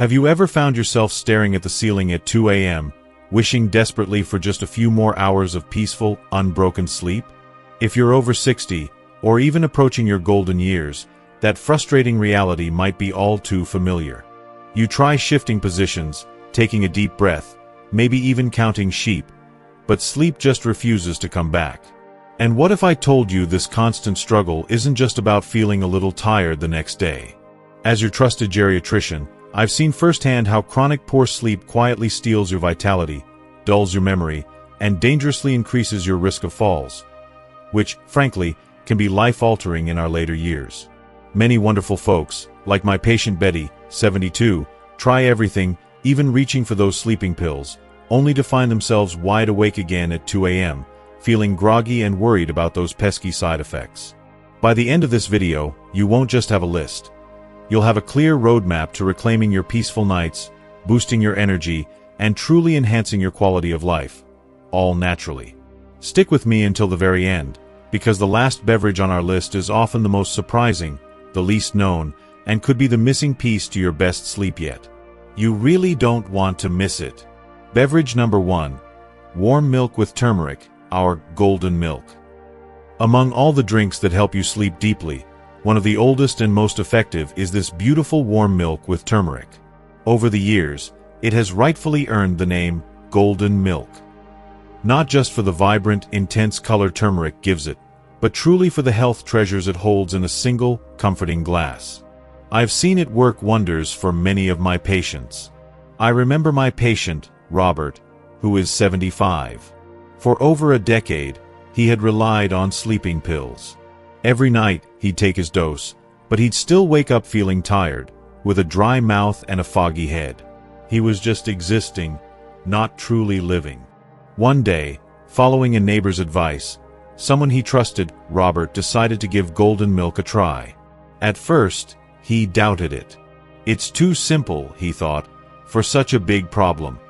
Have you ever found yourself staring at the ceiling at 2 a.m., wishing desperately for just a few more hours of peaceful, unbroken sleep? If you're over 60, or even approaching your golden years, that frustrating reality might be all too familiar. You try shifting positions, taking a deep breath, maybe even counting sheep, but sleep just refuses to come back. And what if I told you this constant struggle isn't just about feeling a little tired the next day? As your trusted geriatrician, I've seen firsthand how chronic poor sleep quietly steals your vitality, dulls your memory, and dangerously increases your risk of falls, which, frankly, can be life-altering in our later years. Many wonderful folks, like my patient Betty, 72, try everything, even reaching for those sleeping pills, only to find themselves wide awake again at 2 a.m., feeling groggy and worried about those pesky side effects. By the end of this video, you won't just have a list. You'll have a clear roadmap to reclaiming your peaceful nights, boosting your energy, and truly enhancing your quality of life, all naturally. Stick with me until the very end, because the last beverage on our list is often the most surprising, the least known, and could be the missing piece to your best sleep yet. You really don't want to miss it. Beverage number 1. Warm milk with turmeric, our golden milk. Among all the drinks that help you sleep deeply, one of the oldest and most effective is this beautiful warm milk with turmeric. Over the years, it has rightfully earned the name golden milk. Not just for the vibrant, intense color turmeric gives it, but truly for the health treasures it holds in a single, comforting glass. I've seen it work wonders for many of my patients. I remember my patient, Robert, who is 75. For over a decade, he had relied on sleeping pills. Every night, he'd take his dose, but he'd still wake up feeling tired, with a dry mouth and a foggy head. He was just existing, not truly living. One day, following a neighbor's advice, someone he trusted, Robert, decided to give golden milk a try. At first, he doubted it. It's too simple, he thought, for such a big problem.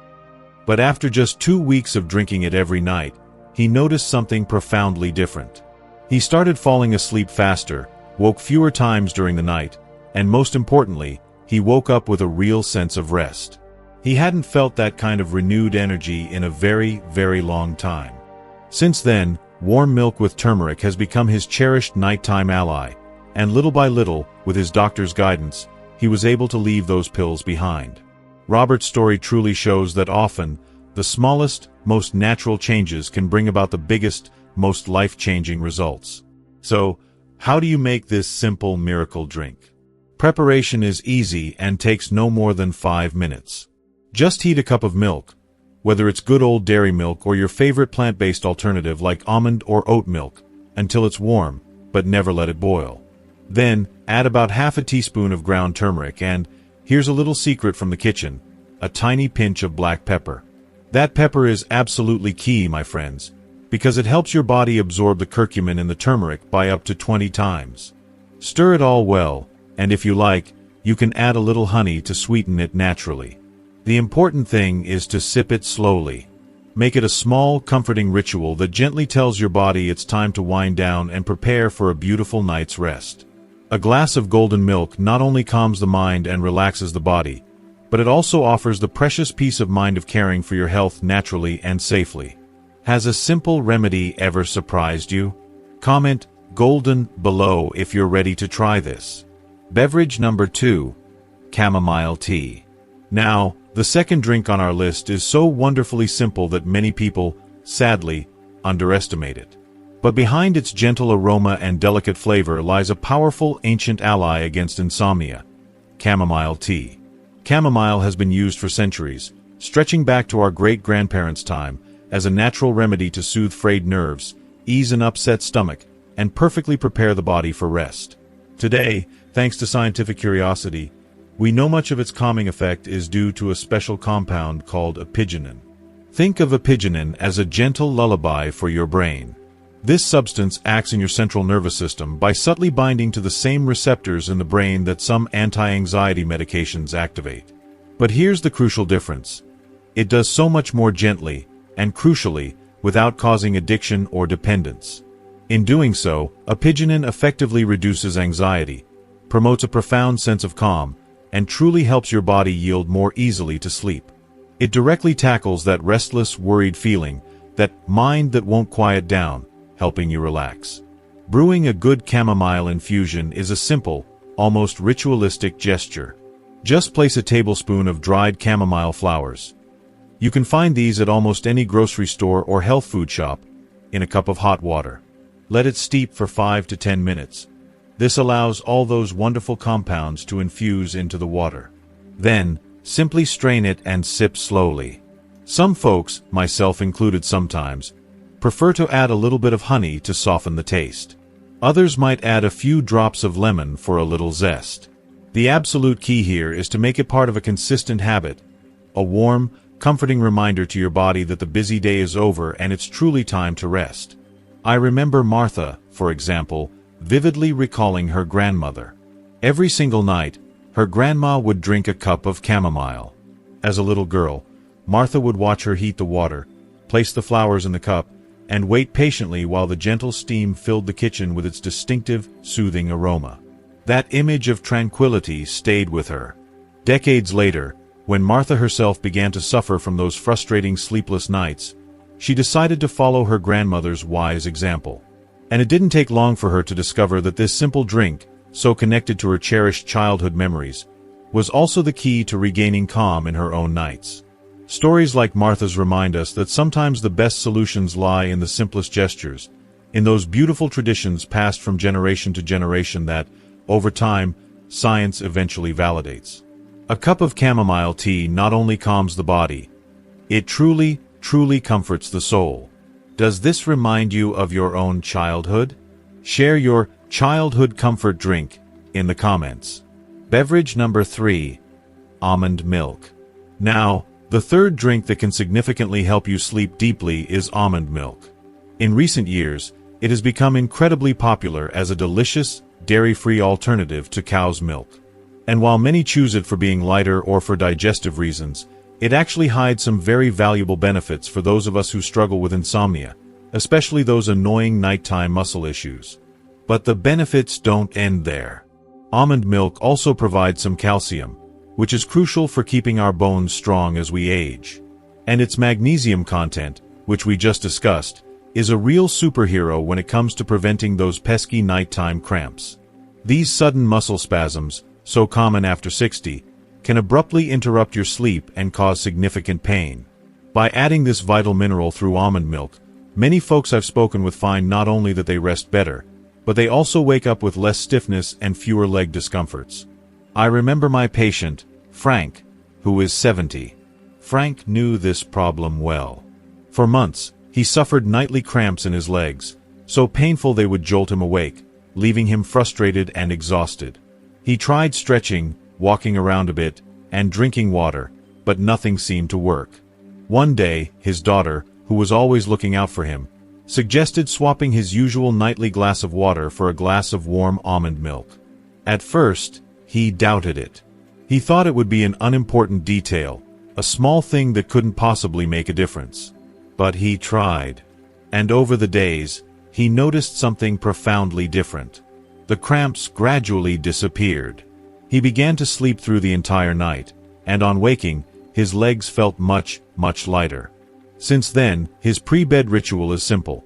But after just 2 weeks of drinking it every night, he noticed something profoundly different. He started falling asleep faster, woke fewer times during the night, and most importantly, he woke up with a real sense of rest. He hadn't felt that kind of renewed energy in a very, very long time. Since then, warm milk with turmeric has become his cherished nighttime ally, and little by little, with his doctor's guidance, he was able to leave those pills behind. Robert's story truly shows that often, the smallest, most natural changes can bring about the biggest, most life-changing results. So, how do you make this simple miracle drink? Preparation is easy and takes no more than 5 minutes. Just heat a cup of milk, whether it's good old dairy milk or your favorite plant-based alternative like almond or oat milk, until it's warm, but never let it boil. Then, add about half a teaspoon of ground turmeric and, here's a little secret from the kitchen, a tiny pinch of black pepper. That pepper is absolutely key, my friends, because it helps your body absorb the curcumin in the turmeric by up to 20 times. Stir it all well, and if you like, you can add a little honey to sweeten it naturally. The important thing is to sip it slowly. Make it a small, comforting ritual that gently tells your body it's time to wind down and prepare for a beautiful night's rest. A glass of golden milk not only calms the mind and relaxes the body, but it also offers the precious peace of mind of caring for your health naturally and safely. Has a simple remedy ever surprised you? Comment golden below if you're ready to try this. Beverage number 2. Chamomile tea. Now, the second drink on our list is so wonderfully simple that many people, sadly, underestimate it. But behind its gentle aroma and delicate flavor lies a powerful ancient ally against insomnia: chamomile tea. Chamomile has been used for centuries, stretching back to our great-grandparents' time, as a natural remedy to soothe frayed nerves, ease an upset stomach, and perfectly prepare the body for rest. Today, thanks to scientific curiosity, we know much of its calming effect is due to a special compound called apigenin. Think of apigenin as a gentle lullaby for your brain. This substance acts in your central nervous system by subtly binding to the same receptors in the brain that some anti-anxiety medications activate. But here's the crucial difference. It does so much more gently, and crucially, without causing addiction or dependence. In doing so, apigenin effectively reduces anxiety, promotes a profound sense of calm, and truly helps your body yield more easily to sleep. It directly tackles that restless, worried feeling, that mind that won't quiet down, helping you relax. Brewing a good chamomile infusion is a simple, almost ritualistic gesture. Just place a tablespoon of dried chamomile flowers. You can find these at almost any grocery store or health food shop, in a cup of hot water. Let it steep for 5 to 10 minutes. This allows all those wonderful compounds to infuse into the water. Then, simply strain it and sip slowly. Some folks, myself included sometimes, prefer to add a little bit of honey to soften the taste. Others might add a few drops of lemon for a little zest. The absolute key here is to make it part of a consistent habit, a warm, comforting reminder to your body that the busy day is over and it's truly time to rest. I remember Martha, for example, vividly recalling her grandmother. Every single night, her grandma would drink a cup of chamomile. As a little girl, Martha would watch her heat the water, place the flowers in the cup, and wait patiently while the gentle steam filled the kitchen with its distinctive, soothing aroma. That image of tranquility stayed with her. Decades later, when Martha herself began to suffer from those frustrating sleepless nights, she decided to follow her grandmother's wise example. And it didn't take long for her to discover that this simple drink, so connected to her cherished childhood memories, was also the key to regaining calm in her own nights. Stories like Martha's remind us that sometimes the best solutions lie in the simplest gestures, in those beautiful traditions passed from generation to generation that, over time, science eventually validates. A cup of chamomile tea not only calms the body, it truly comforts the soul. Does this remind you of your own childhood? Share your childhood comfort drink in the comments. Beverage number 3. Almond milk. Now, the third drink that can significantly help you sleep deeply is almond milk. In recent years, it has become incredibly popular as a delicious, dairy-free alternative to cow's milk. And while many choose it for being lighter or for digestive reasons, it actually hides some very valuable benefits for those of us who struggle with insomnia, especially those annoying nighttime muscle issues. But the benefits don't end there. Almond milk also provides some calcium, which is crucial for keeping our bones strong as we age. And its magnesium content, which we just discussed, is a real superhero when it comes to preventing those pesky nighttime cramps. These sudden muscle spasms, so common after 60, can abruptly interrupt your sleep and cause significant pain. By adding this vital mineral through almond milk, many folks I've spoken with find not only that they rest better, but they also wake up with less stiffness and fewer leg discomforts. I remember my patient, Frank, who is 70. Frank knew this problem well. For months, he suffered nightly cramps in his legs, so painful they would jolt him awake, leaving him frustrated and exhausted. He tried stretching, walking around a bit, and drinking water, but nothing seemed to work. One day, his daughter, who was always looking out for him, suggested swapping his usual nightly glass of water for a glass of warm almond milk. At first, he doubted it. He thought it would be an unimportant detail, a small thing that couldn't possibly make a difference. But he tried. And over the days, he noticed something profoundly different. The cramps gradually disappeared. He began to sleep through the entire night, and on waking, his legs felt much lighter. Since then, his pre-bed ritual is simple.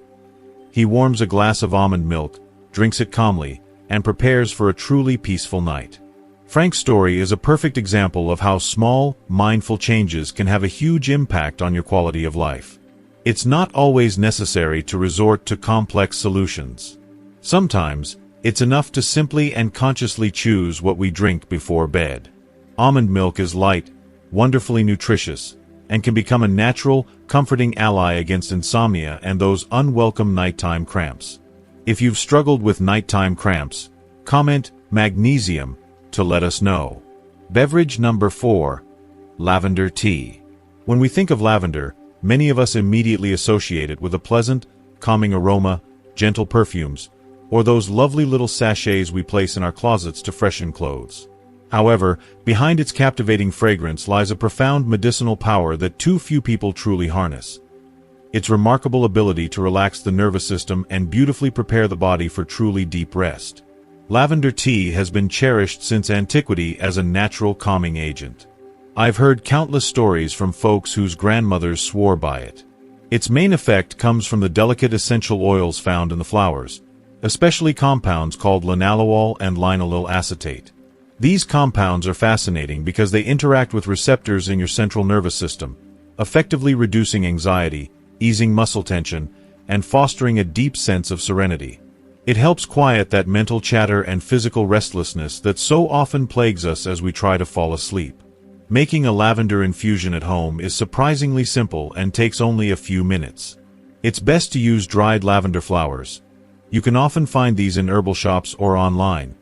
He warms a glass of almond milk, drinks it calmly, and prepares for a truly peaceful night. Frank's story is a perfect example of how small, mindful changes can have a huge impact on your quality of life. It's not always necessary to resort to complex solutions. Sometimes, it's enough to simply and consciously choose what we drink before bed. Almond milk is light, wonderfully nutritious, and can become a natural, comforting ally against insomnia and those unwelcome nighttime cramps. If you've struggled with nighttime cramps, comment magnesium to let us know. Beverage number 4. Lavender tea. When we think of lavender, many of us immediately associate it with a pleasant, calming aroma, gentle perfumes, or those lovely little sachets we place in our closets to freshen clothes. However, behind its captivating fragrance lies a profound medicinal power that too few people truly harness. Its remarkable ability to relax the nervous system and beautifully prepare the body for truly deep rest. Lavender tea has been cherished since antiquity as a natural calming agent. I've heard countless stories from folks whose grandmothers swore by it. Its main effect comes from the delicate essential oils found in the flowers, especially compounds called linalool and linalool acetate. These compounds are fascinating because they interact with receptors in your central nervous system, effectively reducing anxiety, easing muscle tension, and fostering a deep sense of serenity. It helps quiet that mental chatter and physical restlessness that so often plagues us as we try to fall asleep. Making a lavender infusion at home is surprisingly simple and takes only a few minutes. It's best to use dried lavender flowers. You can often find these in herbal shops or online,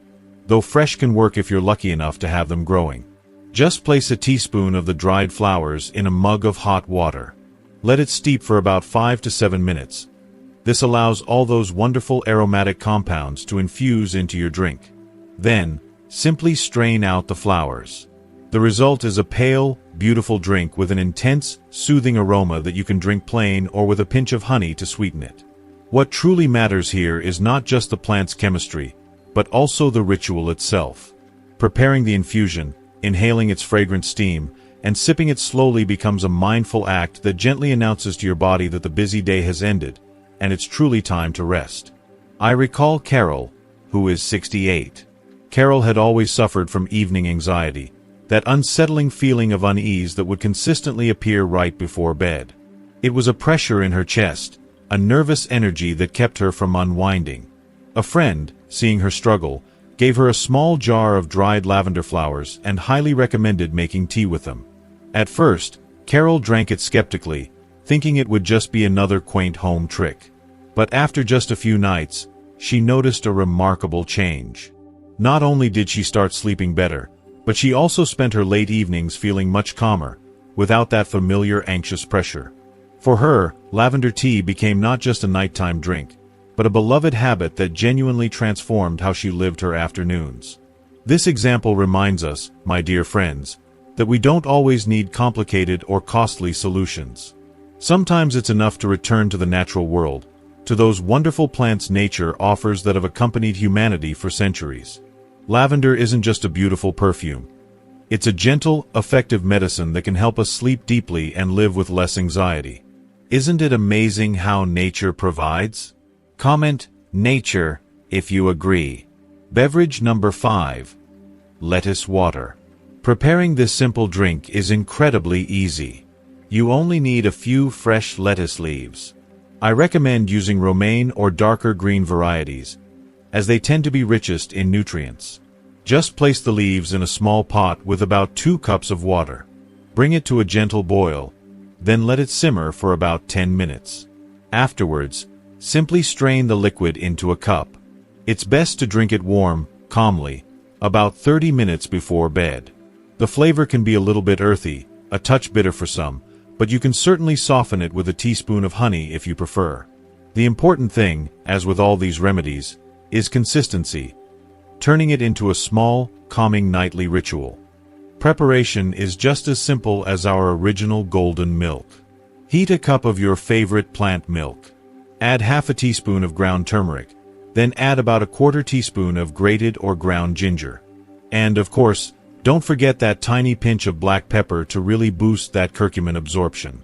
though fresh can work if you're lucky enough to have them growing. Just place a teaspoon of the dried flowers in a mug of hot water. Let it steep for about 5 to 7 minutes. This allows all those wonderful aromatic compounds to infuse into your drink. Then, simply strain out the flowers. The result is a pale, beautiful drink with an intense, soothing aroma that you can drink plain or with a pinch of honey to sweeten it. What truly matters here is not just the plant's chemistry, but also the ritual itself. Preparing the infusion, inhaling its fragrant steam, and sipping it slowly becomes a mindful act that gently announces to your body that the busy day has ended, and it's truly time to rest. I recall Carol, who is 68. Carol had always suffered from evening anxiety, that unsettling feeling of unease that would consistently appear right before bed. It was a pressure in her chest, a nervous energy that kept her from unwinding. A friend, seeing her struggle, gave her a small jar of dried lavender flowers and highly recommended making tea with them. At first, Carol drank it skeptically, thinking it would just be another quaint home trick. But after just a few nights, she noticed a remarkable change. Not only did she start sleeping better, but she also spent her late evenings feeling much calmer, without that familiar anxious pressure. For her, lavender tea became not just a nighttime drink, but a beloved habit that genuinely transformed how she lived her afternoons. This example reminds us, my dear friends, that we don't always need complicated or costly solutions. Sometimes it's enough to return to the natural world, to those wonderful plants nature offers that have accompanied humanity for centuries. Lavender isn't just a beautiful perfume. It's a gentle, effective medicine that can help us sleep deeply and live with less anxiety. Isn't it amazing how nature provides? Comment nature if you agree. Beverage number 5. Lettuce water. Preparing this simple drink is incredibly easy. You only need a few fresh lettuce leaves. I recommend using romaine or darker green varieties, as they tend to be richest in nutrients. Just place the leaves in a small pot with about 2 cups of water. Bring it to a gentle boil, then let it simmer for about 10 minutes. Afterwards, simply strain the liquid into a cup. It's best to drink it warm, calmly, about 30 minutes before bed. The flavor can be a little bit earthy, a touch bitter for some, but you can certainly soften it with a teaspoon of honey if you prefer. The important thing, as with all these remedies, is consistency, turning it into a small, calming nightly ritual. Preparation is just as simple as our original golden milk. Heat a cup of your favorite plant milk. Add half a teaspoon of ground turmeric, then add about a quarter teaspoon of grated or ground ginger. And, of course, don't forget that tiny pinch of black pepper to really boost that curcumin absorption.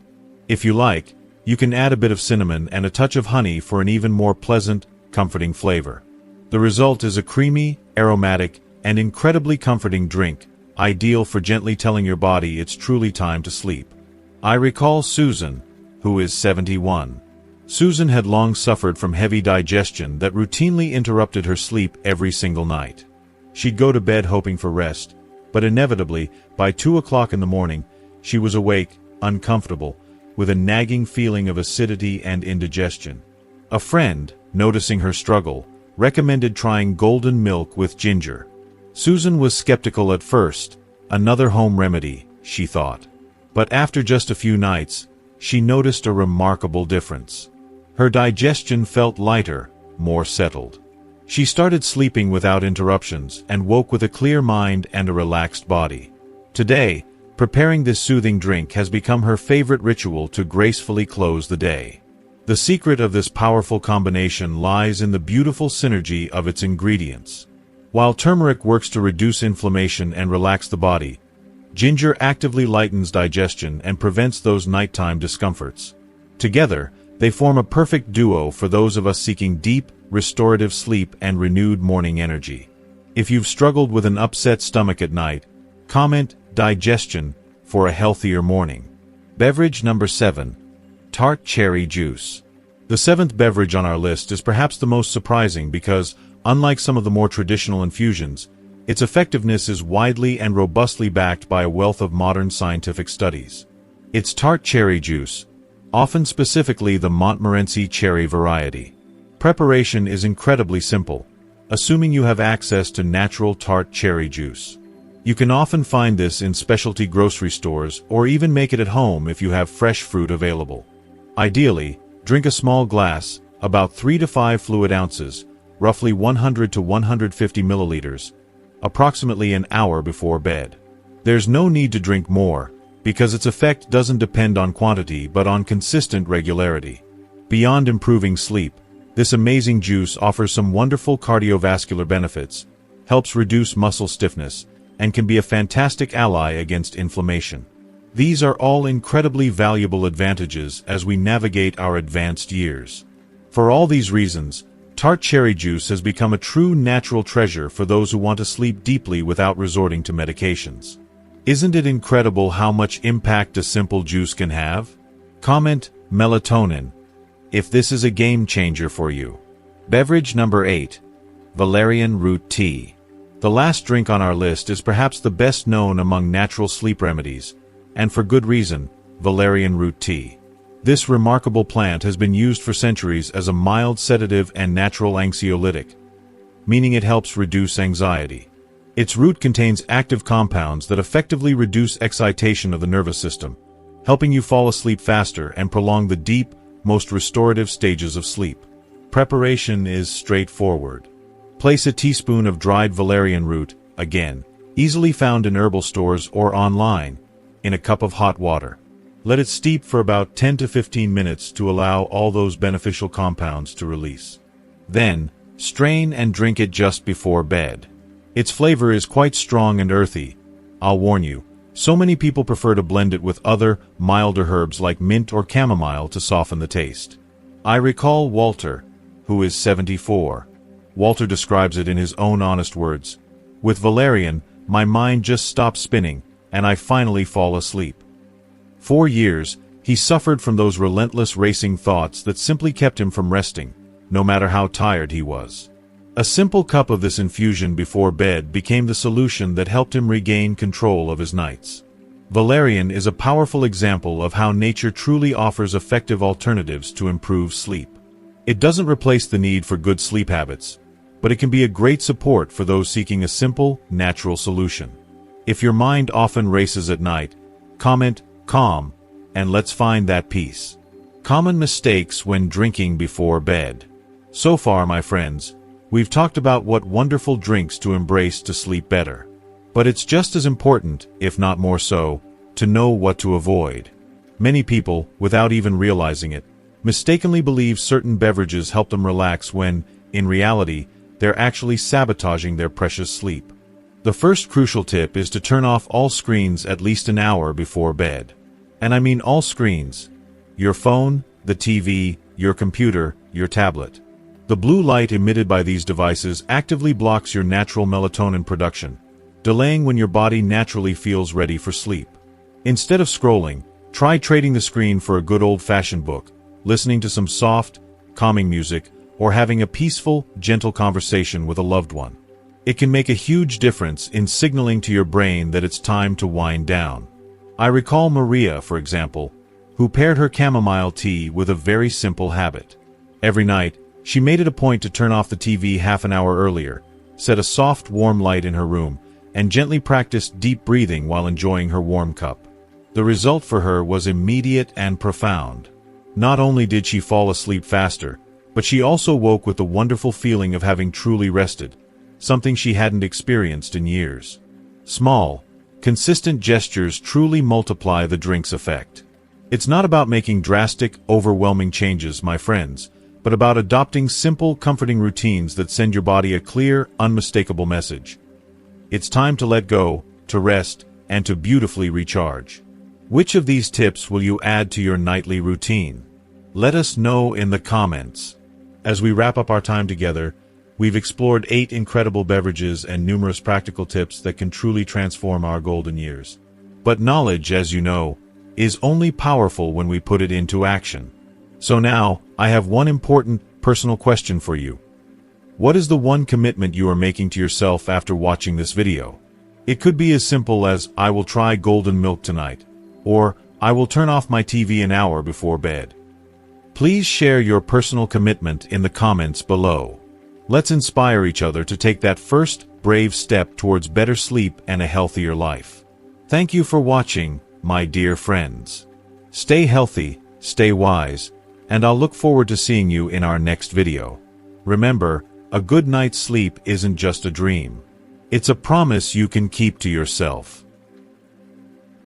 If you like, you can add a bit of cinnamon and a touch of honey for an even more pleasant, comforting flavor. The result is a creamy, aromatic, and incredibly comforting drink, ideal for gently telling your body it's truly time to sleep. I recall Susan, who is 71. Susan had long suffered from heavy digestion that routinely interrupted her sleep every single night. She'd go to bed hoping for rest, but inevitably, by 2 o'clock in the morning, she was awake, uncomfortable, with a nagging feeling of acidity and indigestion. A friend, noticing her struggle, recommended trying golden milk with ginger. Susan was skeptical at first. Another home remedy, she thought. But after just a few nights, she noticed a remarkable difference. Her digestion felt lighter, more settled. She started sleeping without interruptions and woke with a clear mind and a relaxed body. Today, preparing this soothing drink has become her favorite ritual to gracefully close the day. The secret of this powerful combination lies in the beautiful synergy of its ingredients. While turmeric works to reduce inflammation and relax the body, ginger actively lightens digestion and prevents those nighttime discomforts. Together, they form a perfect duo for those of us seeking deep, restorative sleep and renewed morning energy. If you've struggled with an upset stomach at night, comment digestion for a healthier morning. Beverage number 7. Tart cherry juice. The 7th beverage on our list is perhaps the most surprising because, unlike some of the more traditional infusions, its effectiveness is widely and robustly backed by a wealth of modern scientific studies. It's tart cherry juice, often specifically the Montmorency cherry variety. Preparation is incredibly simple, assuming you have access to natural tart cherry juice. You can often find this in specialty grocery stores or even make it at home if you have fresh fruit available. Ideally, drink a small glass, about 3 to 5 fluid ounces, roughly 100 to 150 milliliters, approximately an hour before bed. There's no need to drink more, because its effect doesn't depend on quantity but on consistent regularity. Beyond improving sleep, this amazing juice offers some wonderful cardiovascular benefits, helps reduce muscle stiffness, and can be a fantastic ally against inflammation. These are all incredibly valuable advantages as we navigate our advanced years. For all these reasons, tart cherry juice has become a true natural treasure for those who want to sleep deeply without resorting to medications. Isn't it incredible how much impact a simple juice can have? Comment melatonin if this is a game changer for you. Beverage number 8. Valerian root tea. The last drink on our list is perhaps the best known among natural sleep remedies, and for good reason, valerian root tea. This remarkable plant has been used for centuries as a mild sedative and natural anxiolytic, meaning it helps reduce anxiety. Its root contains active compounds that effectively reduce excitation of the nervous system, helping you fall asleep faster and prolong the deep, most restorative stages of sleep. Preparation is straightforward. Place a teaspoon of dried valerian root, again, easily found in herbal stores or online, in a cup of hot water. Let it steep for about 10 to 15 minutes to allow all those beneficial compounds to release. Then, strain and drink it just before bed. Its flavor is quite strong and earthy. I'll warn you, so many people prefer to blend it with other, milder herbs like mint or chamomile to soften the taste. I recall Walter, who is 74. Walter describes it in his own honest words. With valerian, my mind just stops spinning, and I finally fall asleep. For years, he suffered from those relentless racing thoughts that simply kept him from resting, no matter how tired he was. A simple cup of this infusion before bed became the solution that helped him regain control of his nights. Valerian is a powerful example of how nature truly offers effective alternatives to improve sleep. It doesn't replace the need for good sleep habits, but it can be a great support for those seeking a simple, natural solution. If your mind often races at night, comment calm, and let's find that peace. Common mistakes when drinking before bed. So far, my friends, we've talked about what wonderful drinks to embrace to sleep better. But it's just as important, if not more so, to know what to avoid. Many people, without even realizing it, mistakenly believe certain beverages help them relax when, in reality, they're actually sabotaging their precious sleep. The first crucial tip is to turn off all screens at least an hour before bed. And I mean all screens. Your phone, the TV, your computer, your tablet. The blue light emitted by these devices actively blocks your natural melatonin production, delaying when your body naturally feels ready for sleep. Instead of scrolling, try trading the screen for a good old-fashioned book, listening to some soft, calming music, or having a peaceful, gentle conversation with a loved one. It can make a huge difference in signaling to your brain that it's time to wind down. I recall Maria, for example, who paired her chamomile tea with a very simple habit. Every night, she made it a point to turn off the TV half an hour earlier, set a soft, warm light in her room, and gently practiced deep breathing while enjoying her warm cup. The result for her was immediate and profound. Not only did she fall asleep faster, but she also woke with the wonderful feeling of having truly rested, something she hadn't experienced in years. Small, consistent gestures truly multiply the drink's effect. It's not about making drastic, overwhelming changes, my friends, but about adopting simple, comforting routines that send your body a clear, unmistakable message. It's time to let go, to rest, and to beautifully recharge. Which of these tips will you add to your nightly routine? Let us know in the comments. As we wrap up our time together, we've explored 8 incredible beverages and numerous practical tips that can truly transform our golden years. But knowledge, as you know, is only powerful when we put it into action. So now, I have one important, personal question for you. What is the one commitment you are making to yourself after watching this video? It could be as simple as, I will try golden milk tonight, or, I will turn off my TV an hour before bed. Please share your personal commitment in the comments below. Let's inspire each other to take that first, brave step towards better sleep and a healthier life. Thank you for watching, my dear friends. Stay healthy, stay wise, and I'll look forward to seeing you in our next video. Remember, a good night's sleep isn't just a dream. It's a promise you can keep to yourself.